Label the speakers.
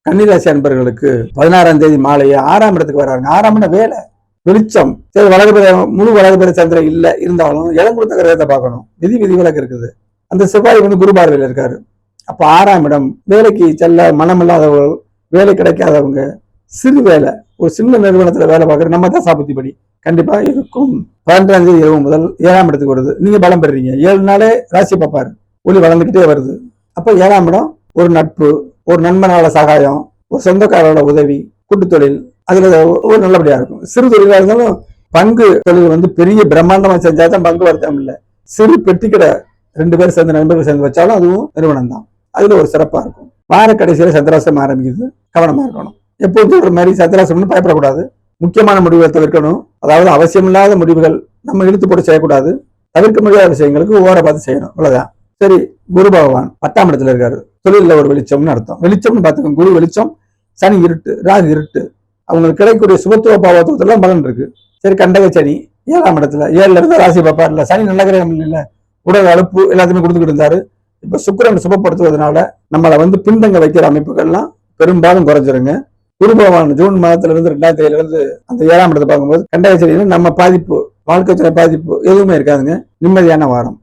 Speaker 1: கன்னிராசி அன்பர்களுக்கு 16ஆம் தேதி மாலையே 6ஆம் இடத்துக்கு வர்றாங்க. 6ஆம் இடம் வேலை, வெளிச்சம். சரி, முழு வலதுபெற சந்திரன் இல்ல இருந்தாலும் இடம் கொடுத்த கிரகத்தை பார்க்கணும். விதி விலக்கு இருக்குது. அந்த செவ்வாய் குரு பார்வையில் இருக்காரு. அப்ப 6ஆம் இடம் வேலைக்கு செல்ல மனம் இல்லாதவங்க, வேலை கிடைக்காதவங்க, சிறு வேலை, ஒரு சின்ன நிறுவனத்துல வேலை பார்க்குற நம்ம தான் சாபத்திப்படி கண்டிப்பா இருக்கும். 12ஆம் தேதி இரவு முதல் 7ஆம் இடத்துக்கு வருது. நீங்க பலம் பெறுறீங்க. 7 நாளே ராசி பார்ப்பாரு. ஒளி வளர்ந்துகிட்டே வருது. அப்ப 7ஆம் இடம் ஒரு நட்பு, ஒரு நண்பனால சகாயம், ஒரு சொந்தக்காரோட உதவி, கூட்டு தொழில், அதுல ஒரு நல்லபடியா இருக்கும். சிறு தொழிலா இருந்தாலும் பங்கு தொழில் பெரிய பிரம்மாண்டமா செஞ்சாதான் பங்கு வருத்தம் இல்லை. சிறு பெட்டிக்கடை 2 பேர் சேர்ந்து நண்பர்கள் சேர்ந்து வச்சாலும் அதுவும் நிறுவனம் தான். அதுல ஒரு சிறப்பா இருக்கும். வார கடைசியில சந்திராசிரமம் ஆரம்பிக்குது. கவனமா இருக்கணும். எப்போதும் ஒரு மாதிரி சந்திராசிரமம் பயப்படக்கூடாது. முக்கியமான முடிவுகளை தவிர்க்கணும். அதாவது அவசியமில்லாத முடிவுகள் நம்ம இழுத்து போட்டு செய்யக்கூடாது. தவிர்க்க முடியாத விஷயங்களுக்கு ஓர பார்த்து செய்யணும். அவ்வளவுதான். சரி, குரு பகவான் 10ஆம் இடத்துல இருக்காரு. தொழில ஒரு வெளிச்சம்னு அர்த்தம். வெளிச்சம்னு பாத்துக்கோங்க. குரு வெளிச்சம், சனி இருட்டு, ராகு இருட்டு. அவங்களுக்கு கிடைக்கக்கூடிய சுபத்துவ பாவத்துவத்துல பலன் இருக்கு. சரி, கண்டக சனி 7ஆம் இடத்துல, 7ல இருந்து ராசி பார்ப்பார் இல்ல. சனி நல்ல கிரகம் இல்ல, உடல் அழுப்பு எல்லாத்தையுமே கொடுத்துக்கிட்டு இருந்தாரு. இப்ப சுக்கிரன் சுபப்படுத்துவதனால நம்மளை பின்தங்க வைக்கிற அமைப்புகள்லாம் பெரும்பாலும் குறைஞ்சிருங்க. குரு பகவான் ஜூன் மாதத்துல இருந்து 2007ல இருந்து அந்த 7ஆம் இடத்தை பார்க்கும்போது கண்டக சனியில நம்ம பாதிப்பு, வாழ்க்கை துறை பாதிப்பு எதுவுமே இருக்காதுங்க. நிம்மதியான வாரம்.